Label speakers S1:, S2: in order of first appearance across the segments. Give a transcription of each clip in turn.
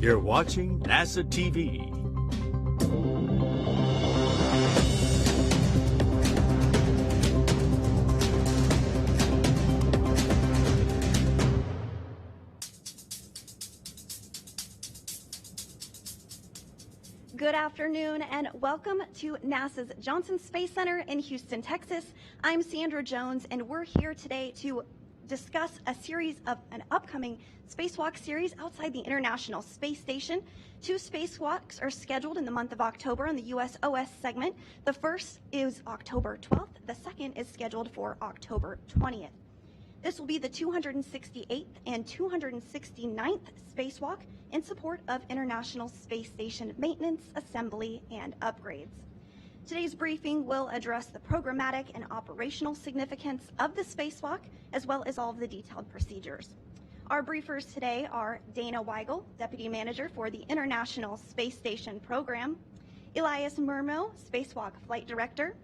S1: You're watching NASA TV.
S2: Good afternoon and welcome to NASA's Johnson Space Center in Houston, Texas. I'm Sandra Jones and we're here today to discuss an upcoming spacewalk series outside the International Space Station. 2 spacewalks are scheduled in the month of October on the USOS segment. The first is October 12th. The second is scheduled for October 20th. This will be the 268th and 269th spacewalk in support of International Space Station maintenance, assembly, and upgrades. Today's briefing will address the programmatic and operational significance of the spacewalk, as well as all of the detailed procedures. Our briefers today are Dana Weigel, Deputy Manager for the International Space Station Program, Elias Murmo, Spacewalk Flight Director,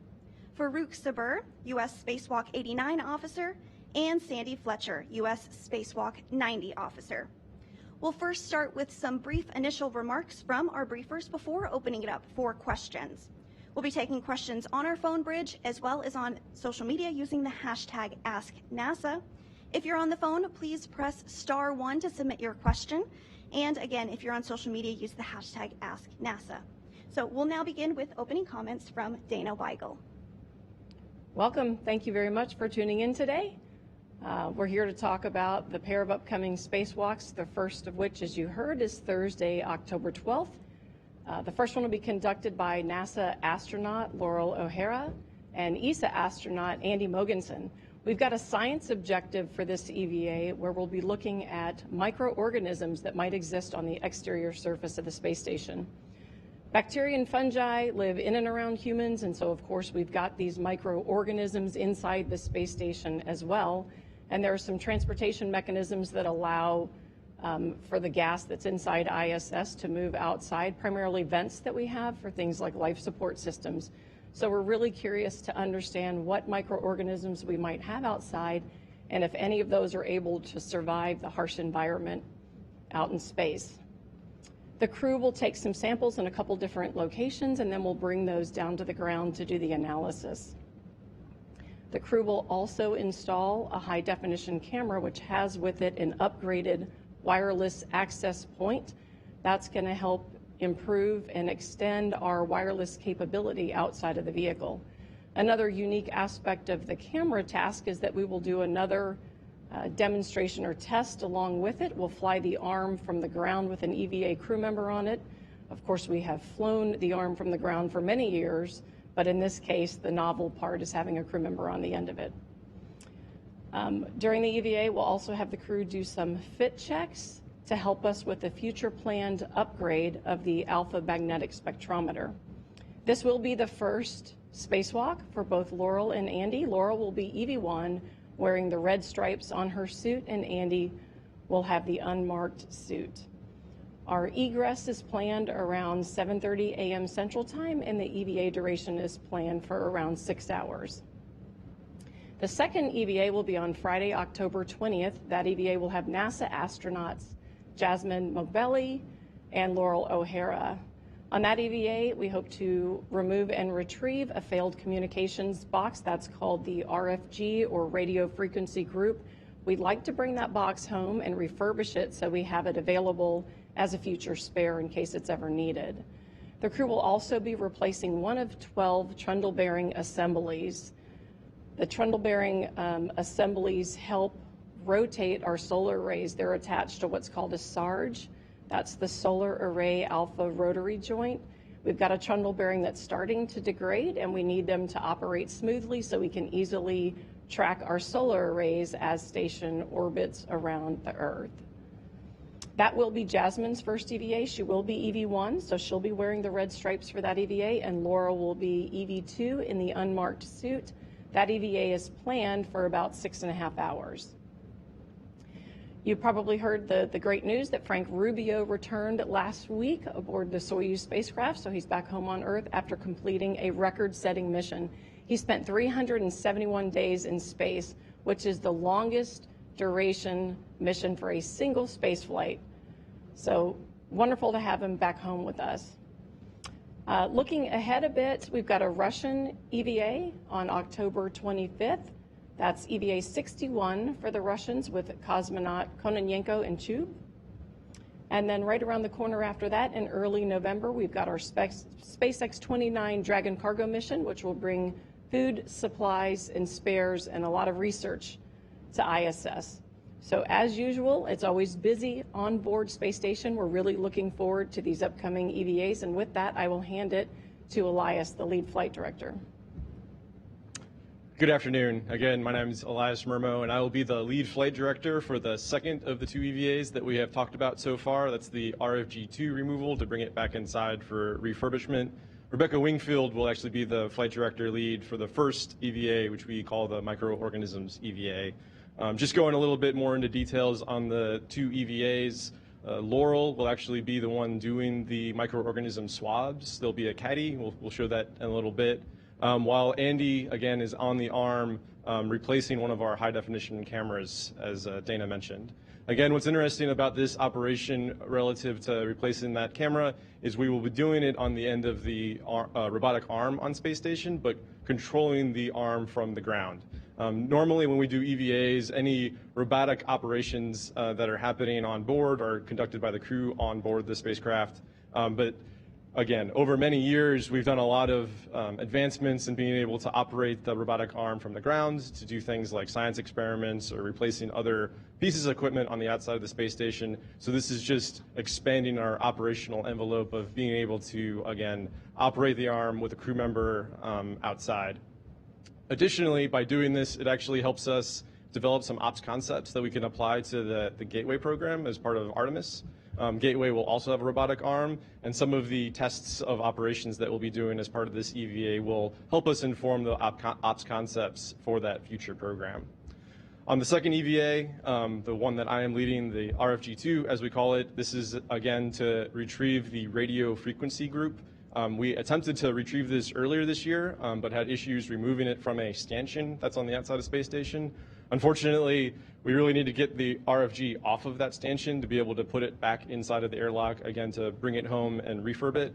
S2: Farouk Sabur, U.S. Spacewalk 89 Officer, and Sandy Fletcher, U.S. Spacewalk 90 Officer. We'll first start with some brief initial remarks from our briefers before opening it up for questions. We'll be taking questions on our phone bridge as well as on social media using the hashtag AskNASA. If you're on the phone, please press *1 to submit your question. And again, if you're on social media, use the hashtag AskNASA. So we'll now begin with opening comments from Dana Weigel.
S3: Welcome. Thank you very much for tuning in today. We're here to talk about the pair of upcoming spacewalks, the first of which, as you heard, is Thursday, October 12th. The first one will be conducted by NASA astronaut Laurel O'Hara and ESA astronaut Andy Mogensen. We've got a science objective for this EVA where we'll be looking at microorganisms that might exist on the exterior surface of the space station. Bacteria and fungi live in and around humans, and so of course we've got these microorganisms inside the space station as well. And there are some transportation mechanisms that allow for the gas that's inside ISS to move outside, primarily vents that we have for things like life support systems. So we're really curious to understand what microorganisms we might have outside and if any of those are able to survive the harsh environment out in space. The crew will take some samples in a couple different locations and then we'll bring those down to the ground to do the analysis. The crew will also install a high-definition camera which has with it an upgraded wireless access point. That's going to help improve and extend our wireless capability outside of the vehicle. Another unique aspect of the camera task is that we will do another demonstration or test along with it. We'll fly the arm from the ground with an EVA crew member on it. Of course, we have flown the arm from the ground for many years, but in this case, the novel part is having a crew member on the end of it. During the EVA, we'll also have the crew do some fit checks to help us with the future planned upgrade of the alpha magnetic spectrometer. This will be the first spacewalk for both Laurel and Andy. Laurel will be EV1 wearing the red stripes on her suit, and Andy will have the unmarked suit. Our egress is planned around 7:30 a.m. Central Time, and the EVA duration is planned for around 6 hours. The second EVA will be on Friday, October 20th. That EVA will have NASA astronauts Jasmine Mobelli and Laurel O'Hara. On that EVA, we hope to remove and retrieve a failed communications box. That's called the RFG, or radio frequency group. We'd like to bring that box home and refurbish it so we have it available as a future spare in case it's ever needed. The crew will also be replacing one of 12 trundle bearing assemblies. The trundle bearing assemblies help rotate our solar arrays. They're attached to what's called a SARJ. That's the Solar Array Alpha Rotary Joint. We've got a trundle bearing that's starting to degrade, and we need them to operate smoothly so we can easily track our solar arrays as station orbits around the Earth. That will be Jasmine's first EVA. She will be EV1, so she'll be wearing the red stripes for that EVA, and Laura will be EV2 in the unmarked suit. That EVA is planned for about 6.5 hours. You probably heard the great news that Frank Rubio returned last week aboard the Soyuz spacecraft, so he's back home on Earth after completing a record-setting mission. He spent 371 days in space, which is the longest duration mission for a single space flight. So wonderful to have him back home with us. Looking ahead a bit, we've got a Russian EVA on October 25th. That's EVA 61 for the Russians with cosmonaut Kononenko and Chub. And then right around the corner after that, in early November, we've got our SpaceX 29 Dragon cargo mission, which will bring food, supplies, and spares, and a lot of research to ISS. So as usual, it's always busy on board Space Station. We're really looking forward to these upcoming EVAs, and with that, I will hand it to Elias, the lead flight director.
S4: Good afternoon. Again, my name is Elias Murmo, and I will be the lead flight director for the second of the two EVAs that we have talked about so far. That's the RFG-2 removal to bring it back inside for refurbishment. Rebecca Wingfield will actually be the flight director lead for the first EVA, which we call the microorganisms EVA. Just going a little bit more into details on the two EVAs, Laurel will actually be the one doing the microorganism swabs. There'll be a caddy. We'll show that in a little bit. While Andy, again, is on the arm replacing one of our high-definition cameras, as Dana mentioned. Again, what's interesting about this operation relative to replacing that camera is we will be doing it on the end of the robotic arm on Space Station, but controlling the arm from the ground. Normally when we do EVAs, any robotic operations that are happening on board are conducted by the crew on board the spacecraft. But again, over many years, we've done a lot of advancements in being able to operate the robotic arm from the ground to do things like science experiments or replacing other pieces of equipment on the outside of the space station. So this is just expanding our operational envelope of being able to, again, operate the arm with a crew member outside. Additionally, by doing this, it actually helps us develop some ops concepts that we can apply to the Gateway program as part of Artemis. Gateway will also have a robotic arm, and some of the tests of operations that we'll be doing as part of this EVA will help us inform the ops concepts for that future program. On the second EVA, the one that I am leading, the RFG-2 as we call it, this is again to retrieve the radio frequency group. We attempted to retrieve this earlier this year, but had issues removing it from a stanchion that's on the outside of Space Station. Unfortunately, we really need to get the RFG off of that stanchion to be able to put it back inside of the airlock, again, to bring it home and refurb it.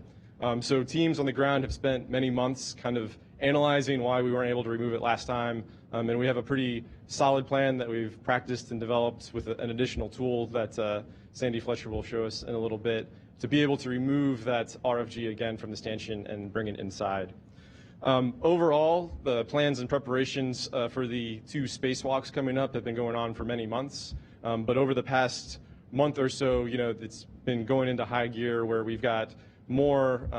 S4: So teams on the ground have spent many months kind of analyzing why we weren't able to remove it last time. And we have a pretty solid plan that we've practiced and developed with an additional tool that Sandy Fletcher will show us in a little bit to be able to remove that RFG again from the stanchion and bring it inside. Overall, the plans and preparations for the two spacewalks coming up have been going on for many months. But over the past month or so, it's been going into high gear where we've got more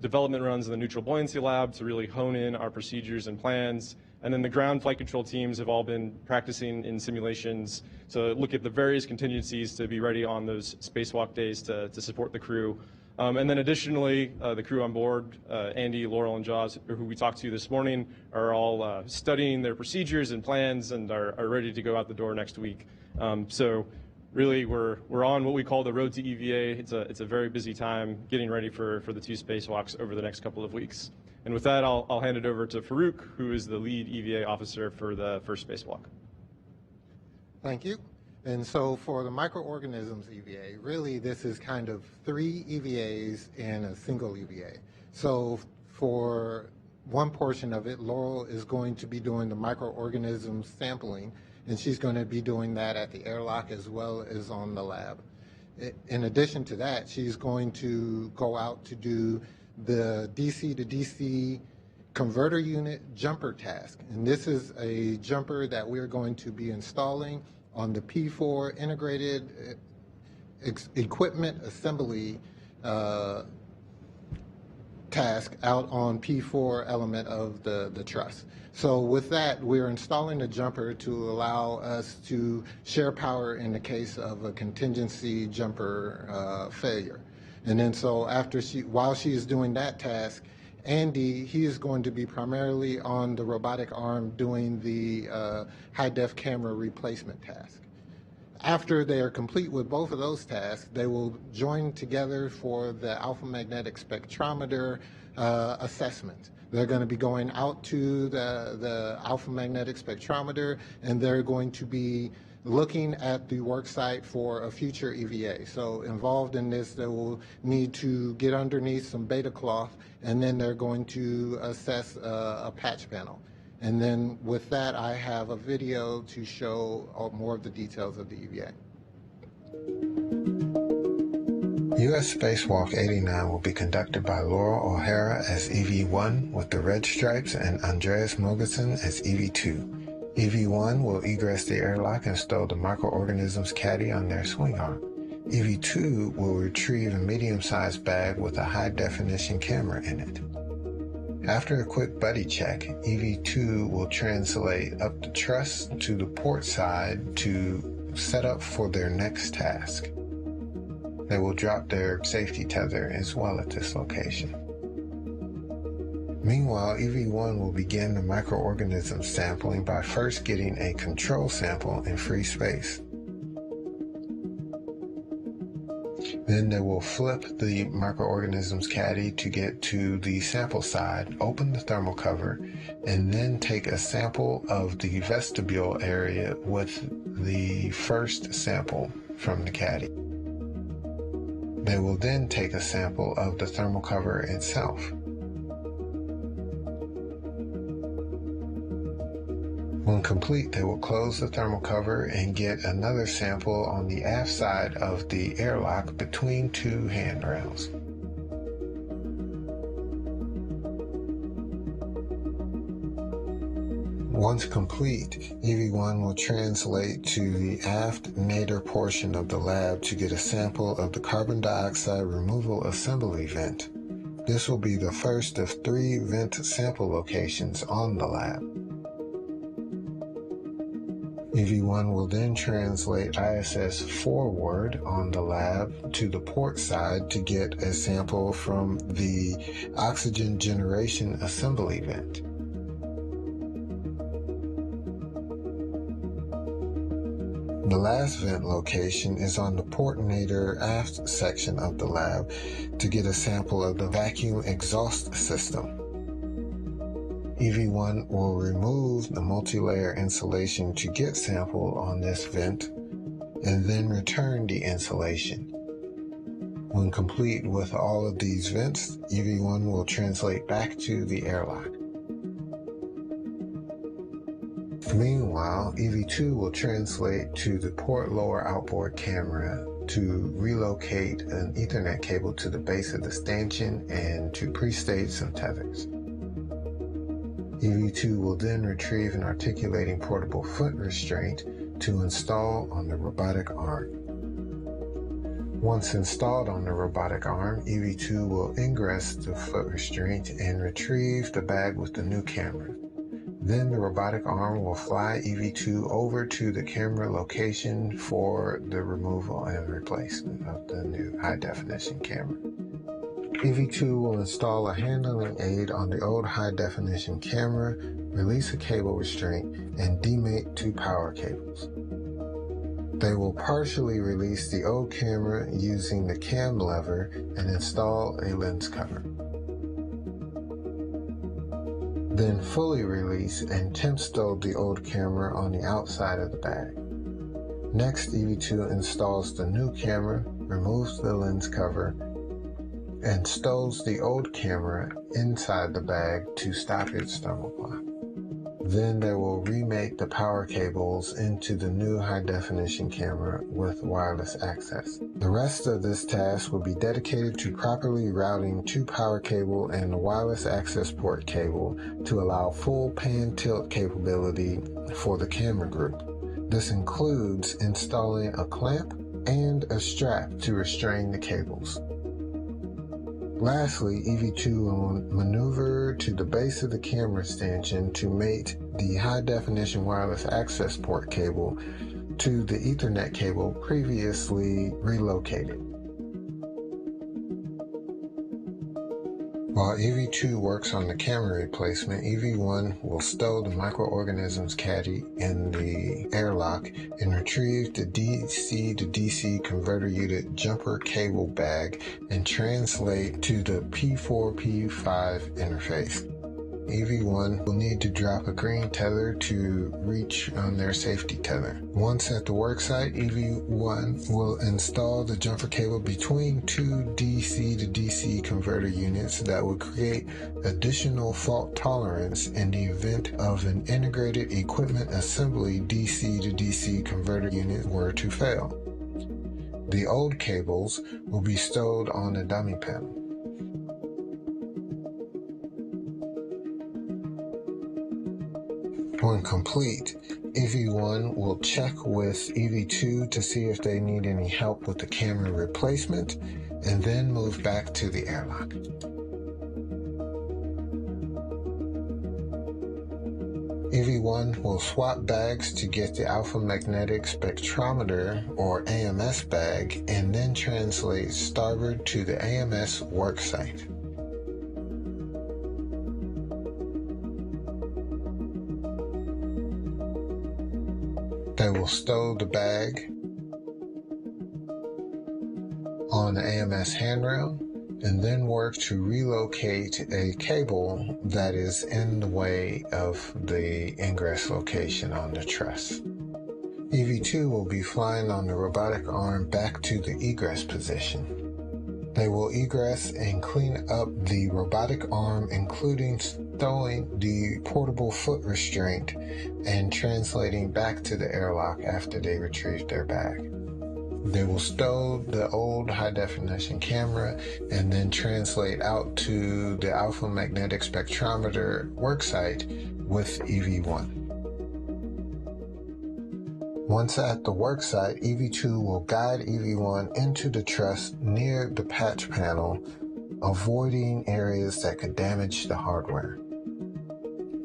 S4: development runs in the neutral buoyancy lab to really hone in our procedures and plans. And then the ground flight control teams have all been practicing in simulations to look at the various contingencies to be ready on those spacewalk days to support the crew. And then additionally, the crew on board, Andy, Laurel, and Jaws, who we talked to this morning, are all studying their procedures and plans and are ready to go out the door next week. So really, we're on what we call the road to EVA. It's a very busy time getting ready for the two spacewalks over the next couple of weeks. And with that, I'll hand it over to Farouk, who is the lead EVA officer for the first spacewalk.
S5: Thank you. And so for the microorganisms EVA, really this is kind of 3 EVAs in a single EVA. So for one portion of it, Laurel is going to be doing the microorganisms sampling, and she's going to be doing that at the airlock as well as on the lab. In addition to that, she's going to go out to do the DC to DC converter unit jumper task. And this is a jumper that we're going to be installing on the P4 integrated equipment assembly task out on P4 element of the truss. So with that, we're installing a jumper to allow us to share power in the case of a contingency jumper failure. And then so while she is doing that task, Andy, he is going to be primarily on the robotic arm doing the high-def camera replacement task. After they are complete with both of those tasks, they will join together for the alpha magnetic spectrometer assessment. They're going to be going out to the alpha magnetic spectrometer, and they're going to be looking at the work site for a future EVA. So involved in this, they will need to get underneath some beta cloth, and then they're going to assess a patch panel. And then with that, I have a video to show more of the details of the EVA.
S6: U.S. Spacewalk 89 will be conducted by Laurel O'Hara as EV-1 with the red stripes and Andreas Mogensen as EV-2. EV-1 will egress the airlock and stow the microorganisms caddy on their swing arm. EV-2 will retrieve a medium-sized bag with a high-definition camera in it. After a quick buddy check, EV-2 will translate up the truss to the port side to set up for their next task. They will drop their safety tether as well at this location. Meanwhile, EV-1 will begin the microorganism sampling by first getting a control sample in free space. Then they will flip the microorganisms caddy to get to the sample side, open the thermal cover, and then take a sample of the vestibule area with the first sample from the caddy. They will then take a sample of the thermal cover itself. When complete, they will close the thermal cover and get another sample on the aft side of the airlock between two handrails. Once complete, EV-1 will translate to the aft nadir portion of the lab to get a sample of the carbon dioxide removal assembly vent. This will be the first of 3 vent sample locations on the lab. EV-1 will then translate ISS forward on the lab to the port side to get a sample from the oxygen generation assembly vent. The last vent location is on the port nadir aft section of the lab to get a sample of the vacuum exhaust system. EV-1 will remove the multi-layer insulation to get sample on this vent and then return the insulation. When complete with all of these vents, EV-1 will translate back to the airlock. Meanwhile, EV-2 will translate to the port lower outboard camera to relocate an Ethernet cable to the base of the stanchion and to pre-stage some tethers. EV-2 will then retrieve an articulating portable foot restraint to install on the robotic arm. Once installed on the robotic arm, EV-2 will ingress the foot restraint and retrieve the bag with the new camera. Then the robotic arm will fly EV-2 over to the camera location for the removal and replacement of the new high-definition camera. EV-2 will install a handling aid on the old high-definition camera, release a cable restraint, and demate 2 power cables. They will partially release the old camera using the cam lever and install a lens cover. Then fully release and temp stow the old camera on the outside of the bag. Next, EV-2 installs the new camera, removes the lens cover, and stows the old camera inside the bag to stop its thermal clock. Then they will remake the power cables into the new high-definition camera with wireless access. The rest of this task will be dedicated to properly routing 2 power cable and the wireless access port cable to allow full pan tilt capability for the camera group. This includes installing a clamp and a strap to restrain the cables. Lastly, EV-2 will maneuver to the base of the camera stanchion to mate the high-definition wireless access port cable to the Ethernet cable previously relocated. While EV2 works on the camera replacement, EV1 will stow the microorganisms caddy in the airlock and retrieve the DC to DC converter unit jumper cable bag and translate to the P4P5 interface. EV1 will need to drop a green tether to reach on their safety tether. Once at the worksite, EV1 will install the jumper cable between two DC to DC converter units that will create additional fault tolerance in the event of an integrated equipment assembly DC to DC converter unit were to fail. The old cables will be stowed on the dummy panel. When complete, EV1 will check with EV2 to see if they need any help with the camera replacement, and then move back to the airlock. EV1 will swap bags to get the alpha magnetic spectrometer or AMS bag, and then translate starboard to the AMS worksite. They will stow the bag on the AMS handrail and then work to relocate a cable that is in the way of the ingress location on the truss. EV2 will be flying on the robotic arm back to the egress position. They will egress and clean up the robotic arm, including stowing the portable foot restraint and translating back to the airlock after they retrieve their bag. They will stow the old high-definition camera and then translate out to the alpha magnetic spectrometer worksite with EV1. Once at the worksite, EV2 will guide EV1 into the truss near the patch panel, avoiding areas that could damage the hardware.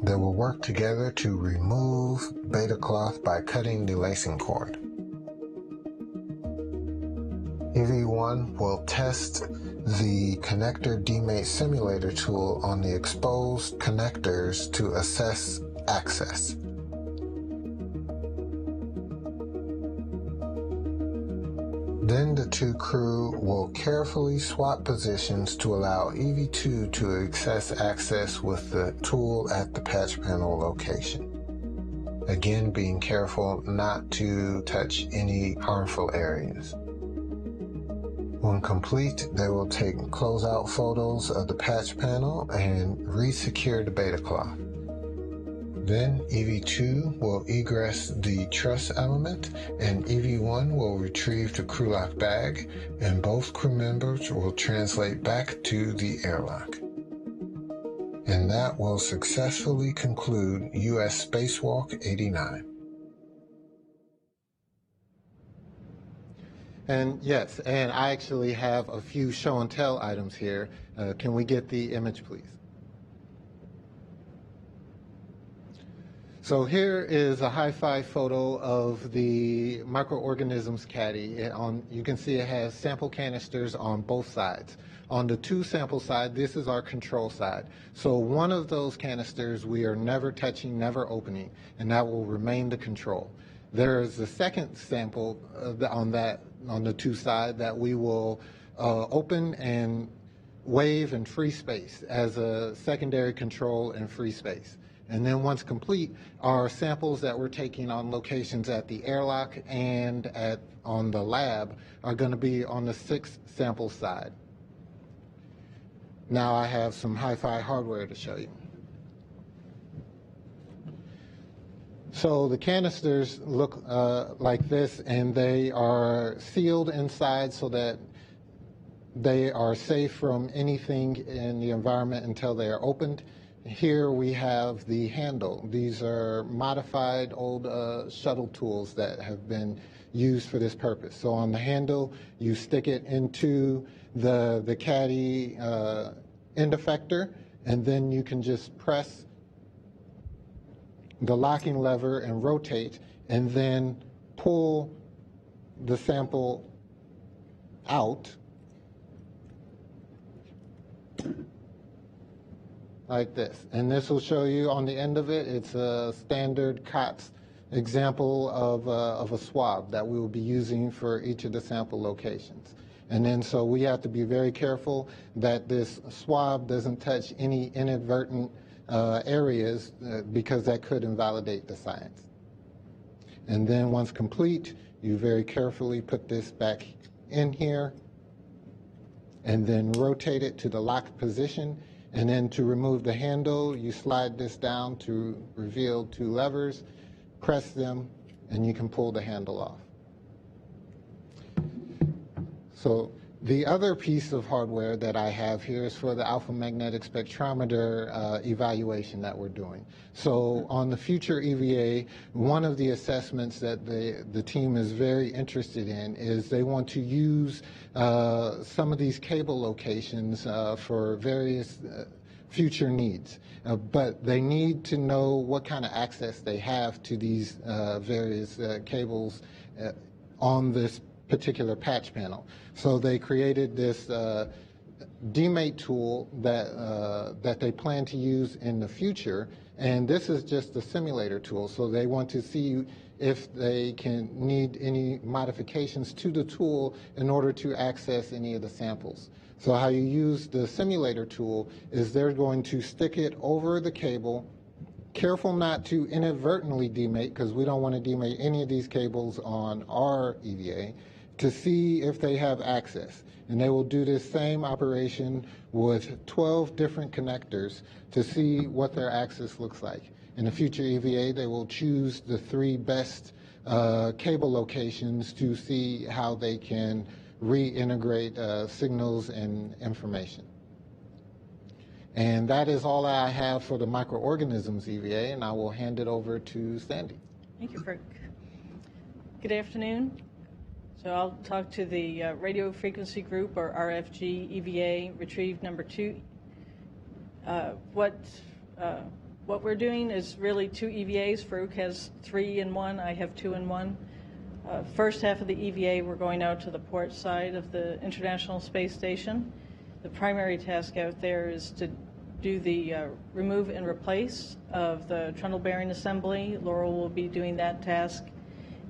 S6: They will work together to remove beta cloth by cutting the lacing cord. EV1 will test the connector demate simulator tool on the exposed connectors to assess access. Then the two crew will carefully swap positions to allow EV2 to access with the tool at the patch panel location. Again, being careful not to touch any harmful areas. When complete, they will take closeout photos of the patch panel and re-secure the beta cloth. Then EV2 will egress the truss element, and EV1 will retrieve the crew lock bag, and both crew members will translate back to the airlock. And that will successfully conclude U.S. Spacewalk 89.
S5: And yes, and I actually have a few show and tell items here. Can we get the image, please? So here is a hi-fi photo of the microorganisms caddy. You can see it has sample canisters on both sides. On the two sample side, this is our control side. So one of those canisters we are never touching, never opening, and that will remain the control. There is a second sample on the two side that we will open and wave in free space as a secondary control in free space. And then once complete, our samples that we're taking on locations at the airlock and on the lab are going to be on the sixth sample side. Now I have some hi-fi hardware to show you. So the canisters look like this, and they are sealed inside so that they are safe from anything in the environment until they are opened. Here we have the handle. These are modified old shuttle tools that have been used for this purpose. So on the handle, you stick it into the caddy end effector, and then you can just press the locking lever and rotate, and then pull the sample out. like this. And this will show you on the end of it, it's a standard COTS example of a swab that we will be using for each of the sample locations. And then so we have to be very careful that this swab doesn't touch any inadvertent areas because that could invalidate the science. And then once complete, you very carefully put this back in here and then rotate it to the locked position. And then to remove the handle, you slide this down to reveal two levers, press them, and you can pull the handle off. So the other piece of hardware that I have here is for the alpha magnetic spectrometer evaluation that we're doing. So on the future EVA, one of the assessments that the team is very interested in is they want to use some of these cable locations for various future needs. But they need to know what kind of access they have to these various cables on this particular patch panel. So they created this DMate tool that they plan to use in the future, and this is just a simulator tool. So they want to see if they can need any modifications to the tool in order to access any of the samples. So how you use the simulator tool is they're going to stick it over the cable, careful not to inadvertently demate, because we don't want to demate any of these cables on our EVA, to see if they have access. And they will do this same operation with 12 different connectors to see what their access looks like. In the future EVA, they will choose the 3 best cable locations to see how they can reintegrate signals and information. And that is all I have for the microorganisms EVA, and I will hand it over to Sandy.
S7: Thank you, Frank. Good afternoon. So I'll talk to the radio frequency group, or RFG EVA, retrieve number 2. What we're doing is really 2 EVAs. Farouk has 3 in 1. I have 2 in 1. First half of the EVA, we're going out to the port side of the International Space Station. The primary task out there is to do the remove and replace of the trundle bearing assembly. Laurel will be doing that task.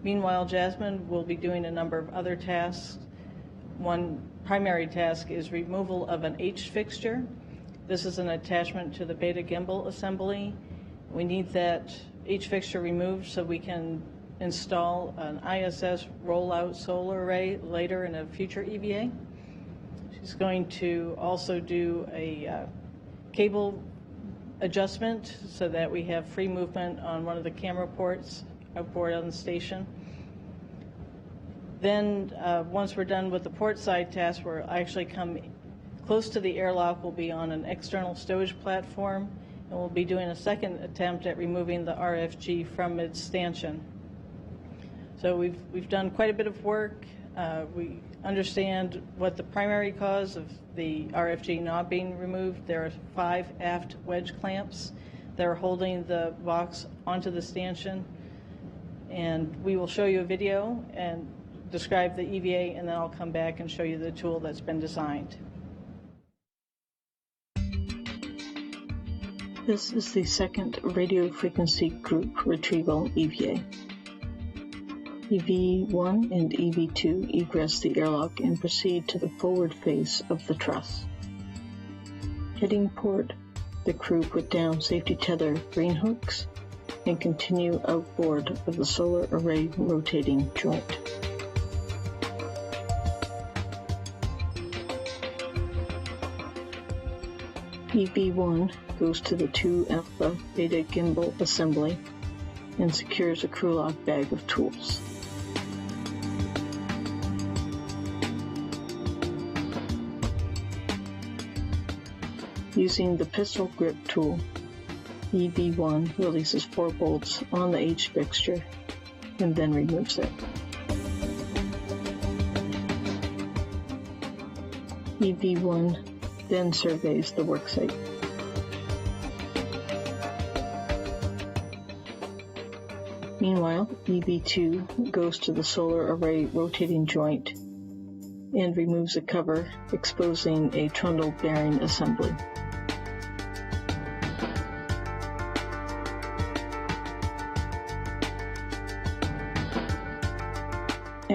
S7: Meanwhile, Jasmine will be doing a number of other tasks. One primary task is removal of an H fixture. This is an attachment to the beta gimbal assembly. We need that H fixture removed so we can install an ISS rollout solar array later in a future EVA. She's going to also do a cable adjustment so that we have free movement on one of the camera ports outboard on the station. Then once we're done with the port side task, we'll actually come close to the airlock. We'll be on an external stowage platform, and we'll be doing a second attempt at removing the RFG from its stanchion. So we've done quite a bit of work. We understand what the primary cause of the RFG not being removed. There are 5 aft wedge clamps that are holding the box onto the stanchion. And we will show you a video and describe the EVA, and then I'll come back and show you the tool that's been designed.
S8: This is the second radio frequency group retrieval EVA. EV1 and EV2 egress the airlock and proceed to the forward face of the truss. Heading port, the crew put down safety tether green hooks and continue outboard of the solar array rotating joint. EV1 goes to the 2 alpha beta gimbal assembly and secures a crew lock bag of tools. Using the pistol grip tool, EV1 releases 4 bolts on the H fixture and then removes it. EV1 then surveys the worksite. Meanwhile, EV2 goes to the solar array rotating joint and removes a cover, exposing a trundle bearing assembly.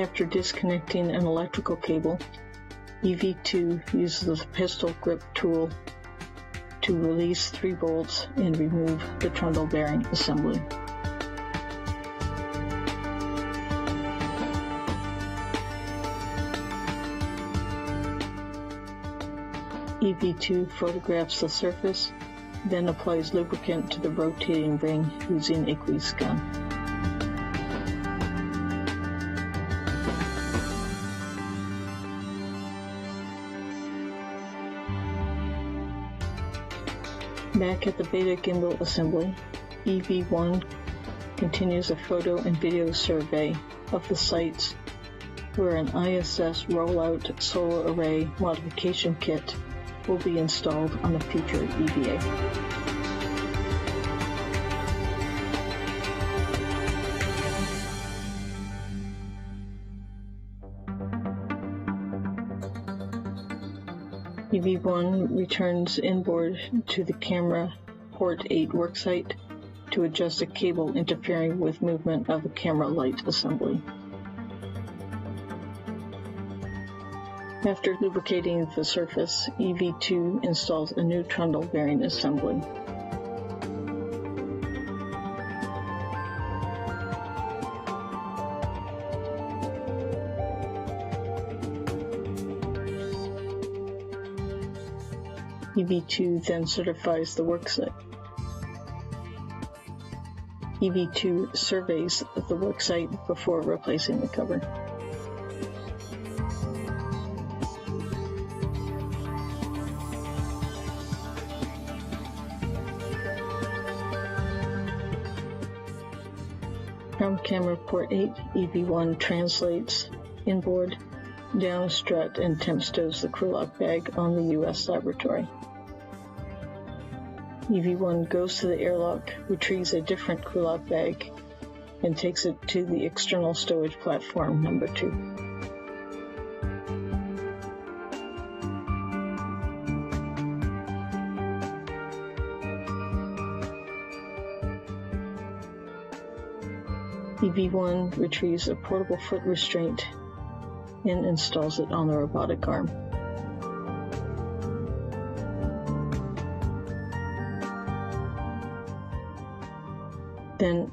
S8: After disconnecting an electrical cable, EV2 uses the pistol grip tool to release 3 bolts and remove the trundle bearing assembly. EV2 photographs the surface, then applies lubricant to the rotating ring using a grease gun. Back at the beta gimbal assembly, EV1 continues a photo and video survey of the sites where an ISS rollout solar array modification kit will be installed on a future EVA. EV1 returns inboard to the camera port 8 worksite to adjust a cable interfering with movement of the camera light assembly. After lubricating the surface, EV2 installs a new trundle bearing assembly. EV2 then certifies the worksite. EV2 surveys the worksite before replacing the cover. From camera port 8, EV1 translates inboard, down strut, and temp stows the crew lock bag on the U.S. laboratory. EV1 goes to the airlock, retrieves a different crew lock bag, and takes it to the external stowage platform number 2. EV1 retrieves a portable foot restraint and installs it on the robotic arm. Then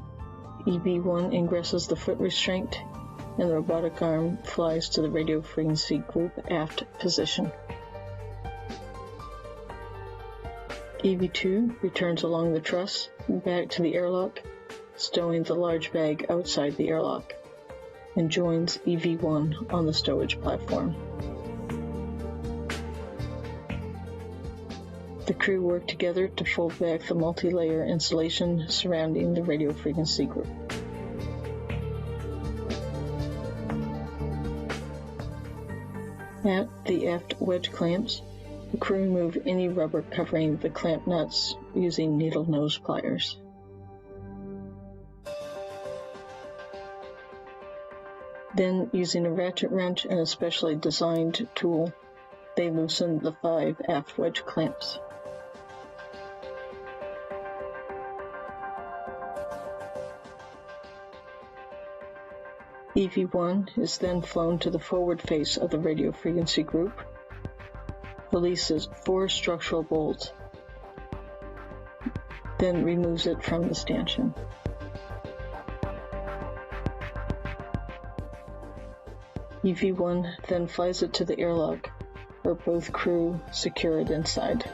S8: EV1 ingresses the foot restraint and the robotic arm flies to the radio frequency group aft position. EV2 returns along the truss back to the airlock, stowing the large bag outside the airlock, and joins EV1 on the stowage platform. The crew work together to fold back the multi-layer insulation surrounding the radio frequency group. At the aft wedge clamps, the crew remove any rubber covering the clamp nuts using needle nose pliers. Then, using a ratchet wrench and a specially designed tool, they loosen the 5 aft wedge clamps. EV1 is then flown to the forward face of the radio frequency group, releases 4 structural bolts, then removes it from the stanchion. EV1 then flies it to the airlock, where both crew secure it inside.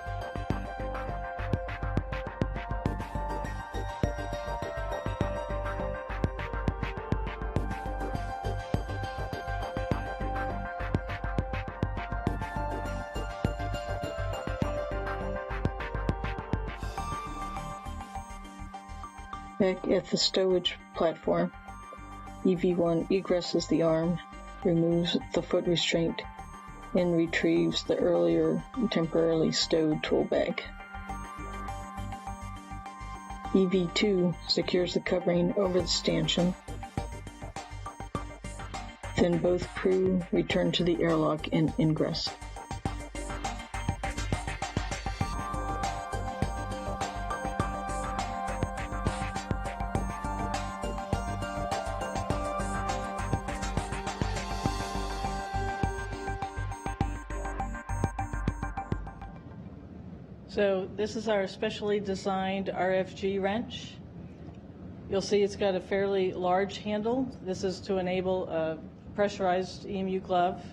S8: Back at the stowage platform, EV1 egresses the arm, removes the foot restraint, and retrieves the earlier temporarily stowed tool bag. EV2 secures the covering over the stanchion. Then both crew return to the airlock and ingress.
S7: So this is our specially designed RFG wrench. You'll see it's got a fairly large handle. This is to enable a pressurized EMU glove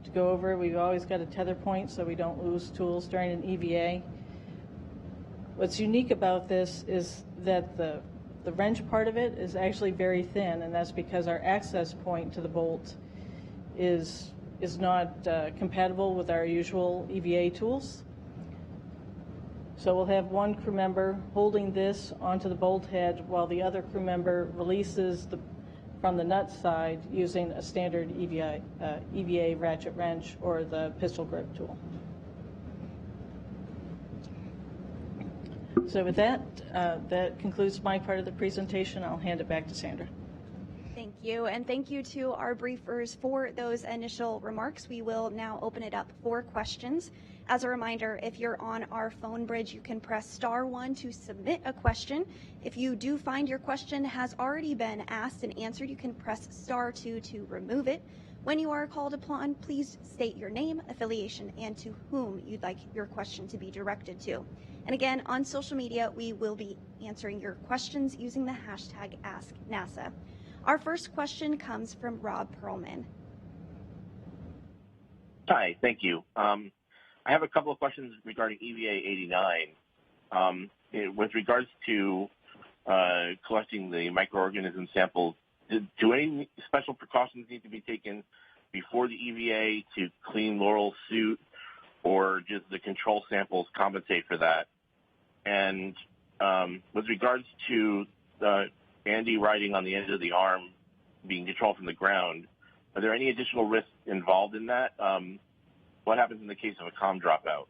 S7: to go over. We've always got a tether point so we don't lose tools during an EVA. What's unique about this is that the wrench part of it is actually very thin, and that's because our access point to the bolt is not compatible with our usual EVA tools. So we'll have one crew member holding this onto the bolt head while the other crew member releases from the nut side using a standard EVA ratchet wrench or the pistol grip tool. So with that, that concludes my part of the presentation. I'll hand it back to Sandra.
S2: Thank you, and thank you to our briefers for those initial remarks. We will now open it up for questions. As a reminder, if you're on our phone bridge, you can press *1 to submit a question. If you do find your question has already been asked and answered, you can press *2 to remove it. When you are called upon, please state your name, affiliation, and to whom you'd like your question to be directed to. And again, on social media, we will be answering your questions using the hashtag #AskNASA. Our first question comes from Rob Perlman.
S9: Hi, thank you. I have a couple of questions regarding EVA 89. With regards to collecting the microorganism samples, do any special precautions need to be taken before the EVA to clean Laurel's suit, or just the control samples compensate for that? And with regards to Andy riding on the end of the arm being controlled from the ground, are there any additional risks involved in that? What happens in the case of a comm dropout?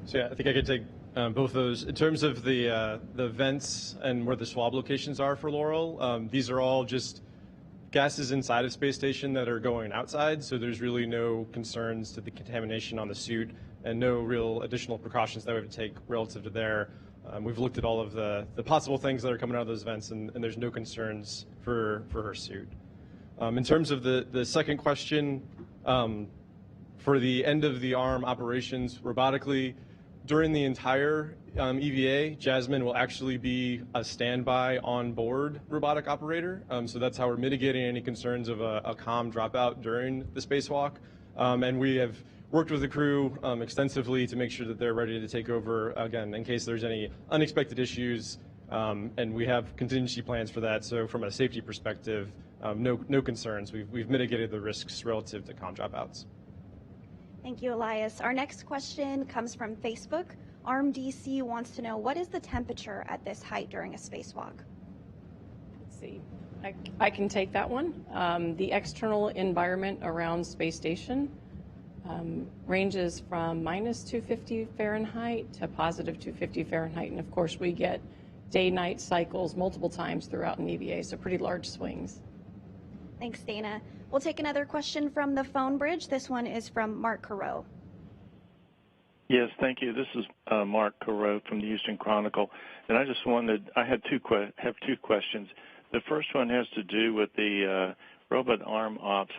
S4: So yeah, I think I could take both of those. In terms of the vents and where the swab locations are for Laurel, these are all just gases inside of Space Station that are going outside, so there's really no concerns to the contamination on the suit and no real additional precautions that we have to take relative to there. We've looked at all of the possible things that are coming out of those vents, and there's no concerns for her suit. In terms of the second question, for the end of the arm operations robotically, during the entire EVA, Jasmine will actually be a standby on-board robotic operator. So that's how we're mitigating any concerns of a comm dropout during the spacewalk. And we have worked with the crew extensively to make sure that they're ready to take over, again, in case there's any unexpected issues. And we have contingency plans for that. So from a safety perspective, no concerns. We've mitigated the risks relative to comm dropouts.
S2: Thank you, Elias. Our next question comes from Facebook. ARMDC wants to know, what is the temperature at this height during a spacewalk?
S3: Let's see. I can take that one. The external environment around Space Station ranges from -250 Fahrenheit to +250 Fahrenheit. And of course, we get day-night cycles multiple times throughout an EVA, so pretty large swings.
S2: Thanks, Dana. We'll take another question from the phone bridge. This one is from Mark Carreau.
S10: Yes, thank you. This is Mark Carreau from the Houston Chronicle, and I just wanted, I have two questions. The first one has to do with the robot arm ops.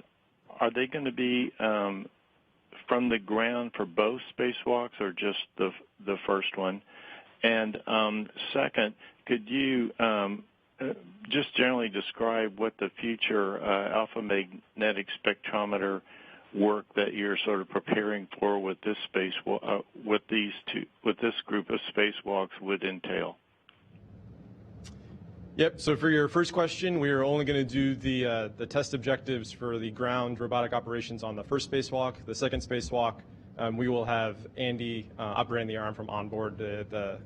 S10: Are they going to be from the ground for both spacewalks or just the first one? And second, could you just generally describe what the future alpha magnetic spectrometer work that you're sort of preparing for with this with this group of spacewalks would entail?
S4: Yep. So for your first question, we are only going to do the test objectives for the ground robotic operations on the first spacewalk. The second spacewalk, we will have Andy operating the arm from onboard the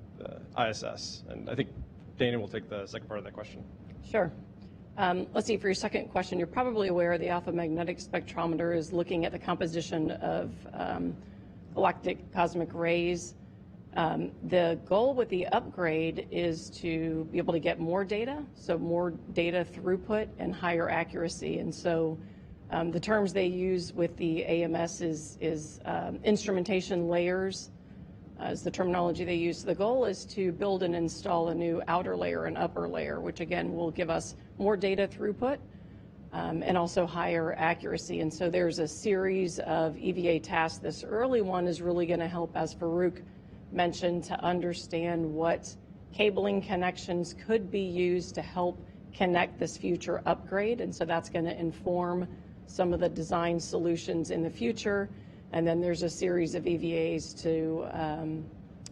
S4: ISS, and I think Dana will take the second part of that question.
S3: Sure. Let's see, for your second question, you're probably aware the alpha magnetic spectrometer is looking at the composition of galactic cosmic rays. The goal with the upgrade is to be able to get more data, so more data throughput and higher accuracy. And so the terms they use with the AMS is instrumentation layers, is the terminology they use. The goal is to build and install a new outer layer and upper layer, which again will give us more data throughput, and also higher accuracy. And so there's a series of EVA tasks. This early one is really going to help, as Farouk mentioned, to understand what cabling connections could be used to help connect this future upgrade. And so that's going to inform some of the design solutions in the future. And then there's a series of EVAs to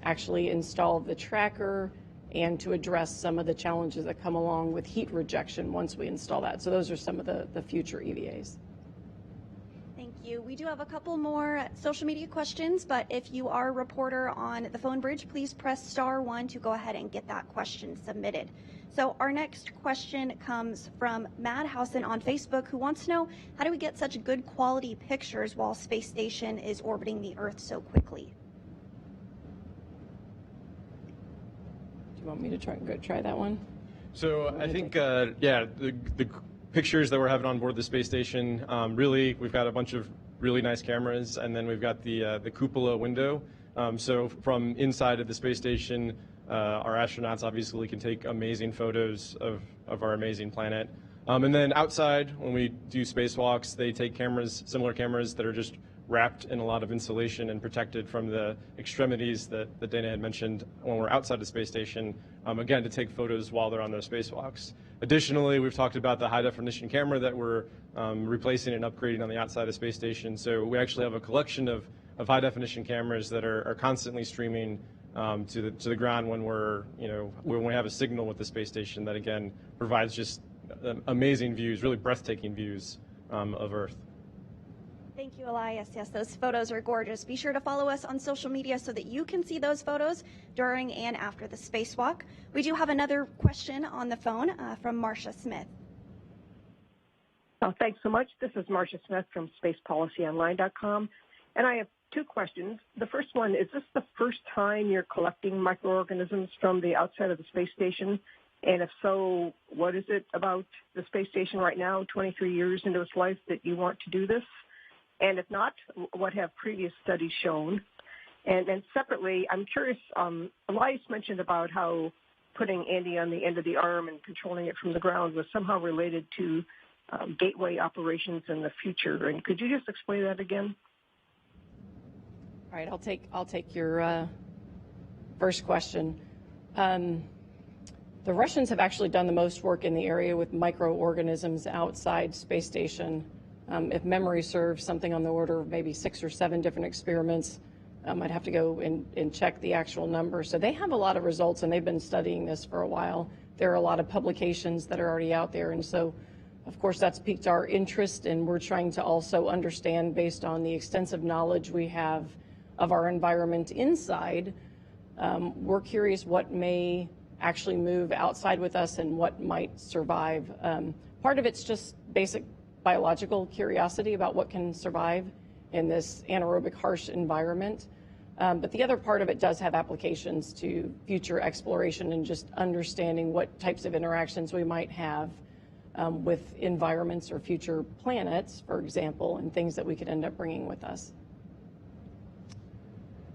S3: actually install the tracker and to address some of the challenges that come along with heat rejection once we install that. So those are some of the future EVAs.
S2: Thank you. We do have a couple more social media questions, but if you are a reporter on the phone bridge, please press *1 to go ahead and get that question submitted. So our next question comes from Madhausen on Facebook, who wants to know, how do we get such good quality pictures while space station is orbiting the Earth so quickly?
S3: Do you want me to try that one?
S4: So I think, the pictures that we're having on board the space station, really, we've got a bunch of really nice cameras, and then we've got the cupola window. So from inside of the space station, our astronauts obviously can take amazing photos of our amazing planet. And then outside, when we do spacewalks, they take cameras, similar cameras that are just wrapped in a lot of insulation and protected from the extremities that Dana had mentioned when we're outside the space station, again, to take photos while they're on those spacewalks. Additionally, we've talked about the high-definition camera that we're replacing and upgrading on the outside of space station. So we actually have a collection of high-definition cameras that are constantly streaming to the ground when when we have a signal with the space station that, again, provides just amazing views, really breathtaking views of Earth.
S2: Thank you, Elias. Yes, those photos are gorgeous. Be sure to follow us on social media so that you can see those photos during and after the spacewalk. We do have another question on the phone from Marcia Smith.
S11: Thanks so much. This is Marcia Smith from SpacePolicyOnline.com, and I have two questions. The first one, is this the first time you're collecting microorganisms from the outside of the space station? And if so, what is it about the space station right now, 23 years into its life, that you want to do this? And if not, what have previous studies shown? And then separately, I'm curious, Elias mentioned about how putting Andy on the end of the arm and controlling it from the ground was somehow related to gateway operations in the future. And could you just explain that again?
S3: All right, I'll take your first question. The Russians have actually done the most work in the area with microorganisms outside space station. If memory serves, something on the order of maybe 6 or 7 different experiments. I'd have to go and check the actual number. So they have a lot of results, and they've been studying this for a while. There are a lot of publications that are already out there, and so, of course, that's piqued our interest, and we're trying to also understand, based on the extensive knowledge we have of our environment inside, we're curious what may actually move outside with us and what might survive. Part of it's just basic biological curiosity about what can survive in this anaerobic, harsh environment. But the other part of it does have applications to future exploration and just understanding what types of interactions we might have with environments or future planets, for example, and things that we could end up bringing with us.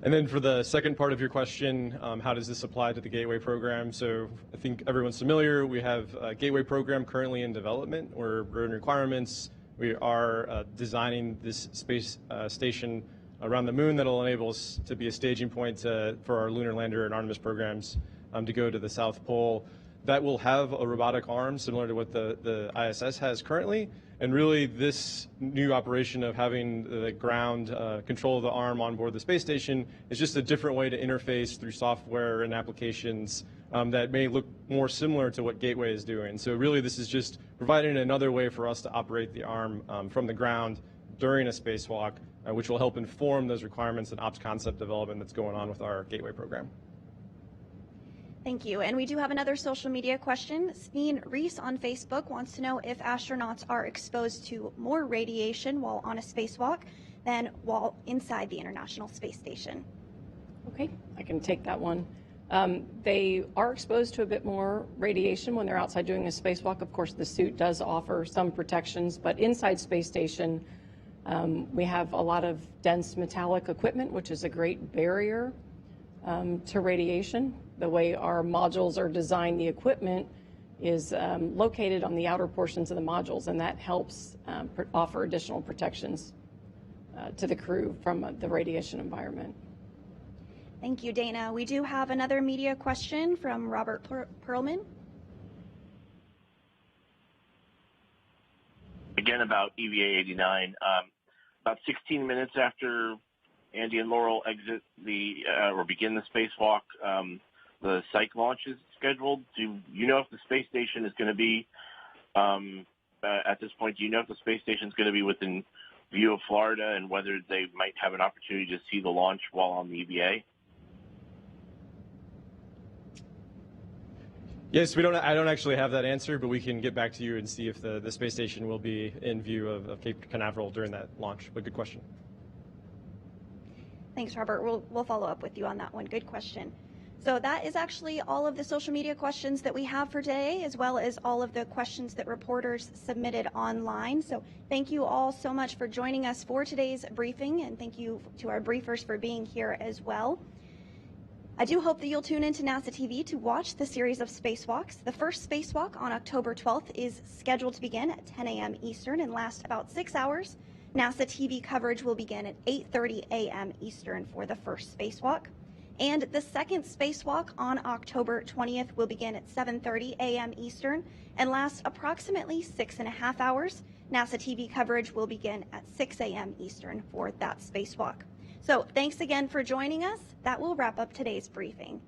S4: And then for the second part of your question, how does this apply to the Gateway program? So I think everyone's familiar. We have a Gateway program currently in development. We're in requirements. We are designing this space station around the moon that will enable us to be a staging point for our lunar lander and Artemis programs to go to the South Pole. That will have a robotic arm similar to what the ISS has currently. And really, this new operation of having the ground control of the arm on board the space station is just a different way to interface through software and applications that may look more similar to what Gateway is doing. So really, this is just providing another way for us to operate the arm from the ground during a spacewalk, which will help inform those requirements and ops concept development that's going on with our Gateway program.
S2: Thank you. And we do have another social media question. Speen Reese on Facebook wants to know if astronauts are exposed to more radiation while on a spacewalk than while inside the International Space Station.
S3: Okay, I can take that one. They are exposed to a bit more radiation when they're outside doing a spacewalk. Of course, the suit does offer some protections, but inside space station, we have a lot of dense metallic equipment, which is a great barrier to radiation. The way our modules are designed, the equipment is located on the outer portions of the modules, and that helps offer additional protections to the crew from the radiation environment.
S2: Thank you, Dana. We do have another media question from Robert Perlman.
S9: Again, about EVA 89. About 16 minutes after Andy and Laurel exit or begin the spacewalk, the psych launch is scheduled. Do you know if the space station is going to be, at this point, do you know if the space station is going to be within view of Florida and whether they might have an opportunity to see the launch while on the EVA?
S4: Yes, I don't actually have that answer, but we can get back to you and see if the space station will be in view of Cape Canaveral during that launch. But good question.
S2: Thanks, Robert. We'll follow up with you on that one. Good question. So that is actually all of the social media questions that we have for today, as well as all of the questions that reporters submitted online. So thank you all so much for joining us for today's briefing, and thank you to our briefers for being here as well. I do hope that you'll tune into NASA TV to watch the series of spacewalks. The first spacewalk on October 12th is scheduled to begin at 10 a.m. Eastern and last about 6 hours. NASA TV coverage will begin at 8:30 a.m. Eastern for the first spacewalk. And the second spacewalk on October 20th will begin at 7:30 a.m. Eastern and last approximately 6.5 hours. NASA TV coverage will begin at 6 a.m. Eastern for that spacewalk. So thanks again for joining us. That will wrap up today's briefing.